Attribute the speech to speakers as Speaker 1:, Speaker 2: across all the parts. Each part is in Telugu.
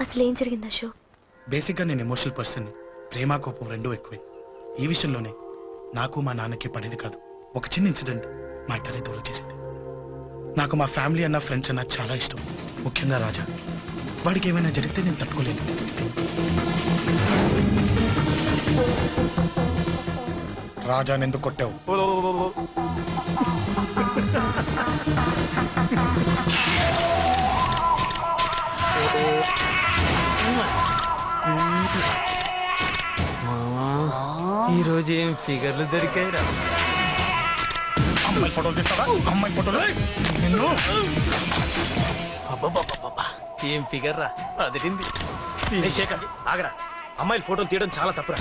Speaker 1: అసలు ఏం జరిగింది అశోక్?
Speaker 2: బేసిక్గా నేను ఎమోషనల్ పర్సన్ని. ప్రేమ కోపం రెండూ ఎక్కువే. ఈ విషయంలోనే నాకు మా నాన్నకి పడేది కాదు. ఒక చిన్న ఇన్సిడెంట్ మా ఇద్దరిని దూరం చేసింది. నాకు మా ఫ్యామిలీ అన్న ఫ్రెండ్స్ అన్న చాలా ఇష్టం, ముఖ్యంగా రాజా. వాడికి ఏమైనా జరిగితే నేను తట్టుకోలేను. రాజాని ఎందుకు కొట్టావు?
Speaker 3: ఈ రోజు ఏం ఫిగర్లు దొరికాయిరా?
Speaker 2: అమ్మాయి ఫోటోలు తీస్తావా? అమ్మాయి ఫోటోలు నిన్ను.
Speaker 3: ఏం ఫిగర్ రా, అదిరింది.
Speaker 4: శేఖర్ ఆగరా, అమ్మాయిల ఫోటోలు తీయడం చాలా తప్పురా.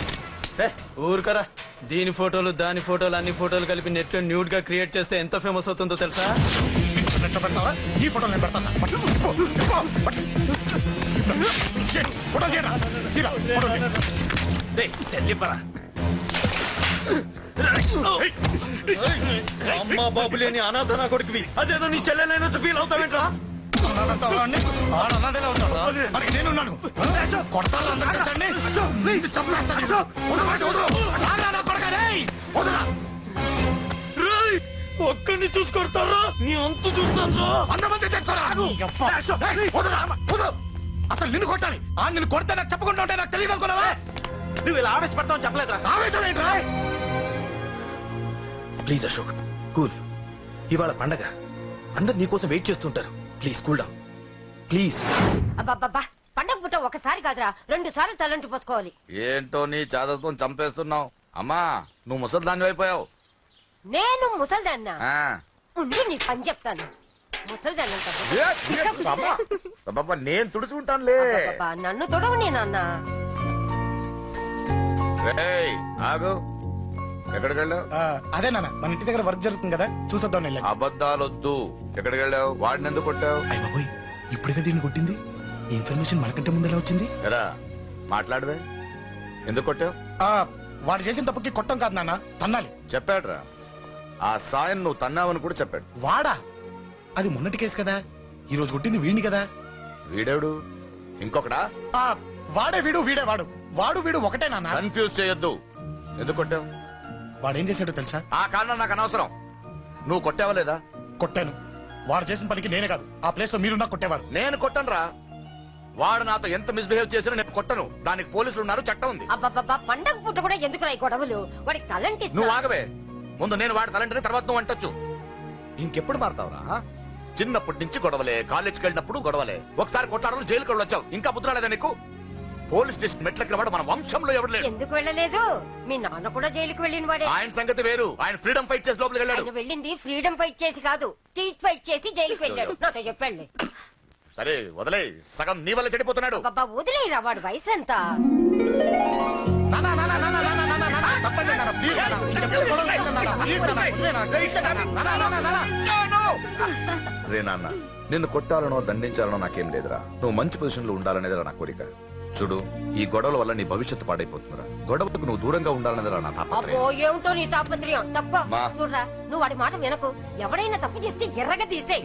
Speaker 3: ఊరుకరా, దీని ఫోటోలు దాని ఫోటోలు అన్ని ఫోటోలు కలిపి నెట్ లో న్యూడ్ గా క్రియేట్ చేస్తే ఎంత ఫేమస్ అవుతుందో తెలుసా?
Speaker 2: పెడతావా? ఈ ఫోటోలు నేను పెడతాను.
Speaker 3: అమ్మా బాబు లేని అనాథనా కొడుకువి, అదేదో నీ చెల్లెలైనట్టు ఫీల్ అవుతావేంట్రా?
Speaker 2: నేనున్నాను. కొడతాను
Speaker 3: ఒక్కడిని చూసి కొడతారా? నీ అంతు చూస్తారా?
Speaker 2: అంతమంది అసలు నిన్ను కొట్టాలి. నిన్ను కొడితే నాకు చెప్పకుండా ఉంటే నాకు తెలియదు అనుకున్నావా?
Speaker 4: నువ్వు ఇలా ఆవేశపడతావు చెప్పలేదురా.
Speaker 2: ఆవేశం ఏంట్రా?
Speaker 4: Please Ashok, cool. ఇవాళ పండగ, అందరు నీకోసం వెయిట్ చేస్తుంటారు. Please cool down please.
Speaker 5: అబ్బబ్బబ్బా, పండగ పుట్ట ఒకసారి కాదురా, 2 సార్లు తలంటి పోసుకోవాలి.
Speaker 6: ఏంటో నీ చాదత్వం చంపేస్తున్నావు. అమ్మా, నువ్వు ముసలిదాన్ని అయిపోయావు.
Speaker 5: నేను ముసల్దాన్నా? ఉండి నీ పని చెప్తాను. ముసల్దాన్నంత
Speaker 6: నేను తుడుచుకుంటానులే.
Speaker 5: నన్ను తొడవు నీ నాన్న.
Speaker 6: ఆగు, ఎక్కడికి వెళ్ళావు?
Speaker 2: అదే నాన్న, మన ఇంటి దగ్గర వర్క్ జరుగుతుంది కదా, చూసొద్దాం.
Speaker 6: అబద్ధాలొద్దు. ఎక్కడికి వెళ్ళావు? వాడిని ఎందుకు కొట్టావు?
Speaker 2: అయ్య బాబోయ్, ఇప్పుడుగా దీన్ని కొట్టింది. ఈ ఇన్ఫర్మేషన్ మనకంటే ముందు ఎలా వచ్చింది?
Speaker 6: ఎరా మాట్లాడవే, ఎందుకు కొట్టావు?
Speaker 2: వాడు చేసిన తప్పుకి కొట్టం కాదు నాన్న, తన్నాలి.
Speaker 6: చెప్పాడురా, ఆ సాయం నువ్వు తన్నావని కూడా చెప్పాడు.
Speaker 2: వాడా? అది మొన్నటి కేసు కదా, ఈ రోజు కొట్టింది వీడిని కదా.
Speaker 6: వీడేవుడు? ఇంకొకడా?
Speaker 2: వాడే వీడు, వీడే వాడు. వాడు వీడు ఒకటే నాన్న.
Speaker 6: కన్ఫ్యూజ్ చేయొద్దు. ఎందుకు కొట్టావు?
Speaker 2: వాడేం చేశాడో తెలుసా?
Speaker 6: ఆ కారణం నాకు అనవసరం. నువ్వు కొట్టావా లేదా?
Speaker 2: కొట్టాను. వాడు చేసిన పనికి నేనే కాదు, ఆ ప్లేస్ లో మీరున్నా కొట్టేవారు.
Speaker 6: నేను కొట్టనురా. వాడు నాతో ఎంత మిస్బిహేవ్ చేసినా నేను కొట్టను. దానికి పోలీసులు ఉన్నారు, చట్టం ఉంది.
Speaker 5: అబ్బబ్బబ్బా, పండగ పుట్ట కూడా ఎందుకు రాయి గొడవలు? వాడికి తలంటి.
Speaker 6: నువ్వు ఆగవే. ముందు నేను వాడి తలంటే తర్వాత నువ్వు అంటొచ్చు. ఇంకెప్పుడు మారుతావురా? చిన్నప్పటి నుంచి గొడవలే, కాలేజ్కి వెళ్ళినప్పుడు గొడవలే. ఒకసారి కొట్లాడలు జైలుకి వచ్చావు, ఇంకా బుద్ధి రాలేదా నీకు? పోలీస్ స్టేషన్ మెట్లెక్కిన వాడు మన వంశంలో ఎవరు లేడు.
Speaker 5: ఎందుకు వెళ్ళలేదు? మీ నాన్న కూడా జైలుకి వెళ్ళిన వాడే.
Speaker 6: ఆయన సంగతి వేరు. ఆయన ఫ్రీడమ్ ఫైట్ చేసి లోపలికి వెళ్ళాడు.
Speaker 5: వెళ్ళింది ఫ్రీడమ్ ఫైట్ చేసి కాదు, టీచ్ ఫైట్ చేసి జైలుకి వెళ్ళాడు. నాతో చెప్పండి.
Speaker 6: సరే వదిలే, సగం నీ వల్ల చెడిపోతున్నాడు.
Speaker 5: బాబా వదిలేరా, వాడు వయసు ఎంత?
Speaker 6: రే నాన్న, నిన్ను కొట్టాలనో దండించాలనో నాకేం లేదురా. నువ్వు మంచి పొజిషన్ లో ఉండాలనేదిరా నా కోరిక. చూడు, ఈ గొడవల వల్ల నీ భవిష్యత్తు పాడైపోతుందిరా. గొడవకు నువ్వు దూరంగా ఉండాలనేదిరా నా తాపత్రయం.
Speaker 5: ఏమిటో నీ తాపత్రయం? తక్కువ చూడరా, నువ్వు వాడి మాట వినకు. ఎవడైనా తప్పు చేస్తే ఎర్రగా తీసేయ్.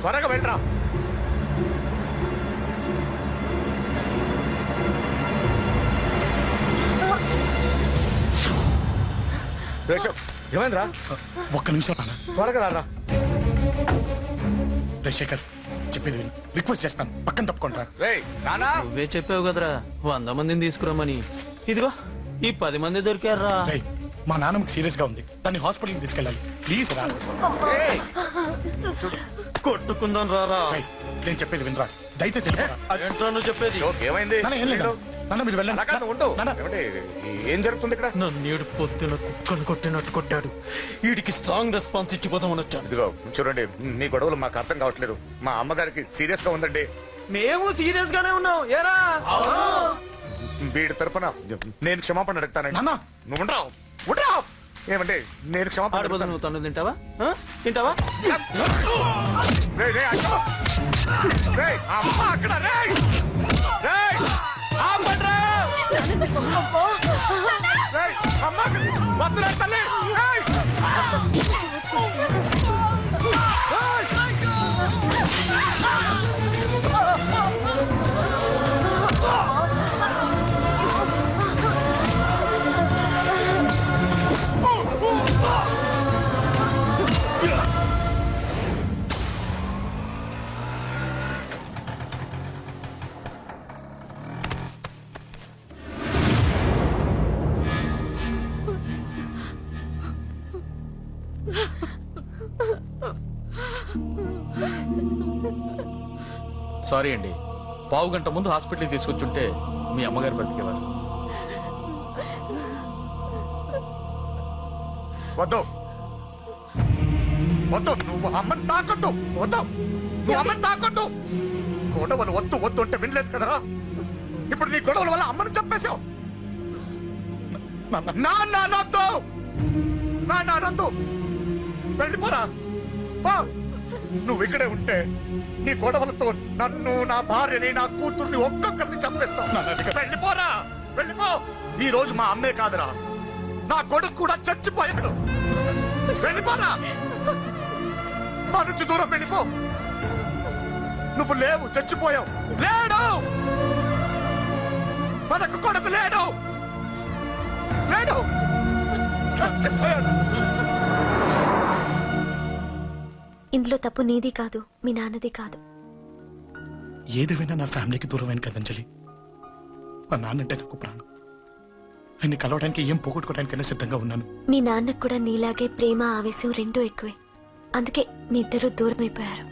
Speaker 6: త్వరగా వెళ్ళరా. ఏమైందిరా?
Speaker 2: ఒక్క నిమిషం నాన్న,
Speaker 6: త్వరగా రారా.
Speaker 2: శేఖర్, చెప్పేది విను. రిక్వెస్ట్ చేస్తాను, పక్కన తప్పుకుంటా.
Speaker 3: నువ్వే చెప్పావు కదరా 100 మందిని తీసుకురామని. ఇదిగో ఈ 10 మంది దొరికారా.
Speaker 2: మా నాన్నకి సీరియస్ గా ఉంది, దాన్ని హాస్పిటల్కి తీసుకెళ్ళాలి. ప్లీజ్ రా.
Speaker 3: కొట్టుకుందాం రారా.
Speaker 2: నేను చెప్పేది వినరా, దయచేసి
Speaker 3: ఏంట్రా నువ్వు చెప్పేది?
Speaker 6: ఏమైంది?
Speaker 2: నాన్న మీరు వెళ్ళండి.
Speaker 6: అలా కాదు, ఉండు.
Speaker 2: నాన్న.
Speaker 6: ఏమండి, ఏం జరుగుతుంది ఇక్కడ?
Speaker 3: నన్నేడు పొద్దున కుక్కను కొట్టినట్టు కొట్టాడు. వీడికి స్ట్రాంగ్ రెస్పాన్స్ ఇచ్చిపోదామని వచ్చాను.
Speaker 6: ఇదిగో చూడండి, మీ గొడవలు మాకు అర్థం కావట్లేదు. మా అమ్మగారికి సీరియస్ గా ఉందండి.
Speaker 3: మేము సీరియస్ గానే ఉన్నాం. ఏరా
Speaker 6: వీడి తరపున నేను క్షమాపణ అడుగుతానండి.
Speaker 2: నాన్న.
Speaker 6: నువ్వు ఉండరావు, ఉండరావు. ఏమండి, నేను క్షమాపణ
Speaker 3: ఆడబోదు
Speaker 6: అడుగుతాను.
Speaker 3: నువ్వు తను తింటావా? తింటావా?
Speaker 6: రేయ్, రేయ్, అయ్యో. రేయ్, అమ్మ అక్కడ, రేయ్. రేయ్, ఆపండ్రా. రేయ్, అమ్మ అక్కడ. వద్దురా తల్లి. రేయ్.
Speaker 1: సారీ అండి, పావు గంట ముందు హాస్పిటల్కి తీసుకొచ్చుంటే మీ అమ్మగారు బ్రతికేవారు.
Speaker 6: వద్దు, వద్దు, నువ్వు అమ్మని తాకొద్దు. వద్దు, నువ్వు అమ్మని తాకొద్దు. గొడవలు వద్దు వద్దు అంటే వినలేదు కదరా. ఇప్పుడు నీ గొడవల వల్ల అమ్మని చంపేశావు. నాన్నొద్దు, నాన్నొద్దు. వెళ్ళిపోరా. నువ్వు ఇక్కడే ఉంటే నీ గొడవలతో నన్ను, నా భార్యని, నా కూతుర్ని ఒక్కొక్కరిని చంపేస్తావు. వెళ్ళిపోరా, వెళ్ళిపో. ఈ రోజు మా అమ్మే కాదురా, నా కొడుకు కూడా చచ్చిపోయాడు. వెళ్ళిపోరా, మా నుంచి దూరం వెళ్ళిపో. నువ్వు లేవు, చచ్చిపోయావు. లేడు, మనకు కొడుకు లేడు, లేడు, చచ్చిపోయాడు.
Speaker 7: ఇందులో తప్పు నీది కాదు, మీ నాన్నది కాదు.
Speaker 2: ఏదేమైనా నా ఫ్యామిలీకి దూరమైన కదంజలి. మా నాన్నంటే నాకు ప్రాణం. ఆయన్ని కలవడానికి ఏం పోగొట్టుకోవడానికైనా సిద్ధంగా ఉన్నాను.
Speaker 7: మీ నాన్నకు కూడా నీలాగే ప్రేమ, ఆవేశం రెండూ ఎక్కువే. అందుకే మీ ఇద్దరూ దూరం అయిపోయారు.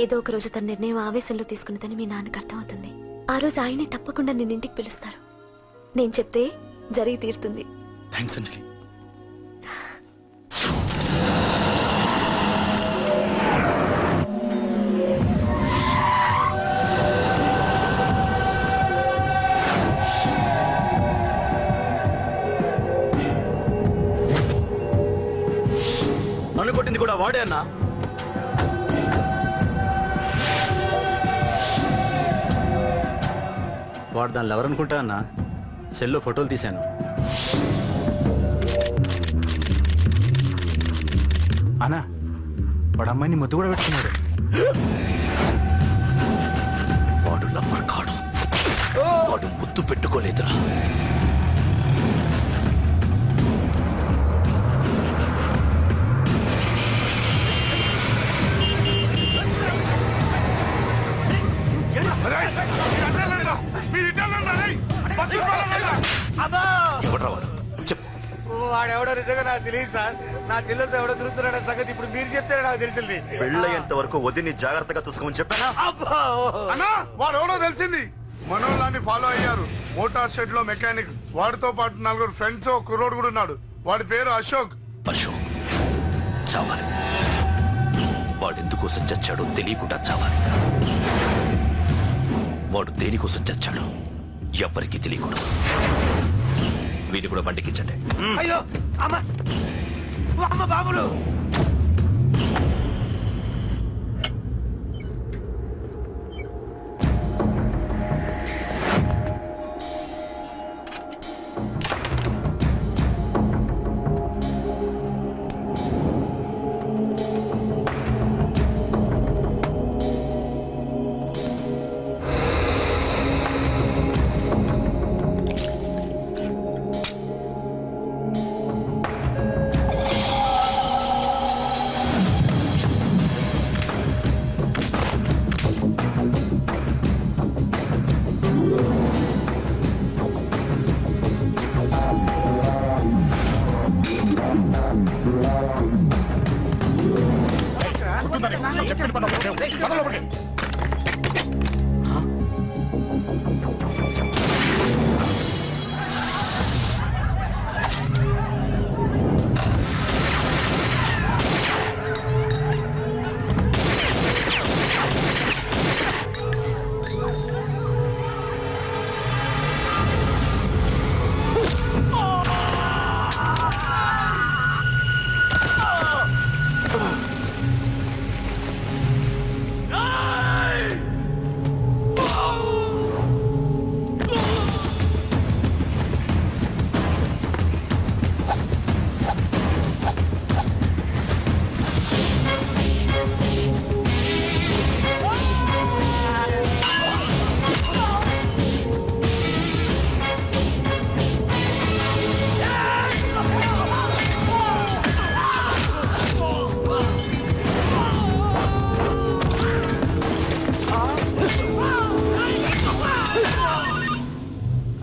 Speaker 7: ఏదో ఒక రోజు తన నిర్ణయం ఆవేశంలో తీసుకున్నదని మీ నాన్నకు అర్థమవుతుంది. ఆ రోజు ఆయనే తప్పకుండా నిన్నింటికి పిలుస్తారు. నేను చెప్తే జరిగి తీరుతుంది.
Speaker 2: థ్యాంక్స్ అంజలి.
Speaker 4: నన్ను కొట్టింది కూడా వాడే అన్నా.
Speaker 1: వాడు దానిలో ఎవరనుకుంటా అన్న, సెల్లో ఫోటోలు తీశాను. అన్నా, వాడు అమ్మాయిని ముద్దు కూడా పెట్టుకున్నాడు.
Speaker 4: వాడు లవ్వర్ కాడు, వాడు ముద్దు పెట్టుకోలేదురా. ఎవడ్రా వాడు? చెప్పు.
Speaker 6: వాడెవడో నిజంగా నాకు తెలియదు సార్. నా చెల్లెలతో ఎవడో తిరుగుతున్నాడ సంగతి ఇప్పుడు మీరు చెప్తే నాకు తెలిసింది.
Speaker 4: పెళ్ళయ్యేంత వరకు వదిని జాగ్రత్తగా చూసుకోమని చెప్పానా?
Speaker 8: అన్నా, వాడు ఎవడో తెలిసింది. మనోళ్ళని ఫాలో అయ్యారు. మోటార్ షెడ్ లో మెకానిక్. వాడితో పాటు 4 ఫ్రెండ్స్, ఒక కుర్రోడు కూడా ఉన్నాడు. వాడి పేరు అశోక్.
Speaker 4: అశోక్ చావాలి. వాడు ఎందుకోసం చచ్చాడో తెలియకుండా చావాలి. వాడు దేనికోసం చచ్చాడో ఎవ్వరికీ తెలియకూడదు. వీడిని కూడా బండికించండి.
Speaker 3: అయ్యో అమ్మ, అమ్మ బాబులు.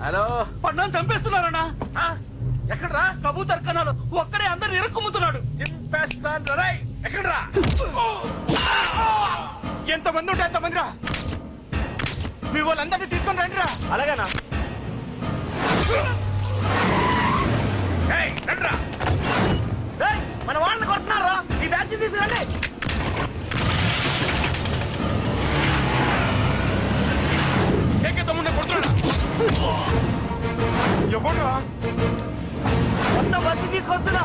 Speaker 4: హలో
Speaker 1: పన్నాను చంపేస్తున్నారన్నా.
Speaker 4: ఎక్కడ్రా
Speaker 1: కబూతర్ కన్నాలు ఒక్కడే అందరు ఇరుక్కుమ్ముతున్నాడు.
Speaker 4: చింపేస్తాను రేయ్. ఎక్కడ్రా?
Speaker 1: ఎంతమంది ఉంటే ఎంతమంది రా. మీ వాళ్ళందరినీ తీసుకొని రండి రా.
Speaker 4: అలాగేనా?
Speaker 1: మన వాళ్ళని కొడుతున్నారా? ఈ బ్యాచ్ తీసుకురండి. తమ్ముడిని కొడుతున్నా.
Speaker 8: ఎవరు
Speaker 1: మొత్తం బస్సు తీసుకొస్తున్నా.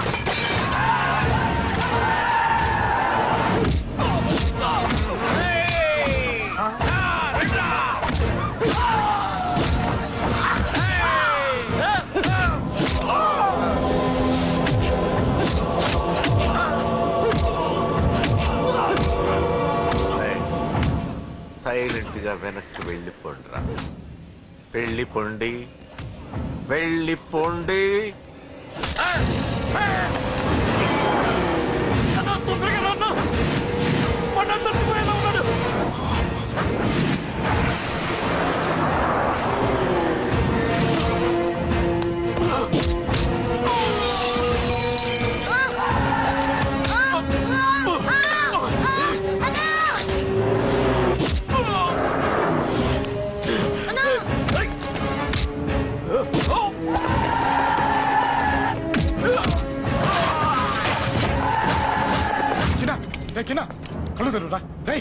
Speaker 6: సైలెంట్ గా వెనక్కి వెళ్ళిపోండిరా. వెళ్ళిపోండి, వెళ్ళిపోండి.
Speaker 2: చిన్న కళ్ళు తెరురా రై.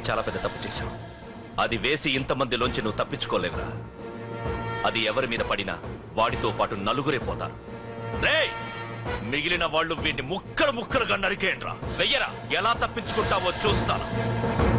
Speaker 9: చాలా పెద్ద తప్పు చేశావు. అది వేసి ఇంతమందిలోంచి నువ్వు తప్పించుకోలేవురా. అది ఎవరి మీద పడినా వాడితో పాటు నలుగురే పోతారు. రేయ్, మిగిలిన వాళ్ళు వీడిని ముక్కలు ముక్కలుగా నరికేయండ్రా. వెయ్యరా, ఎలా తప్పించుకుంటావో చూస్తాను.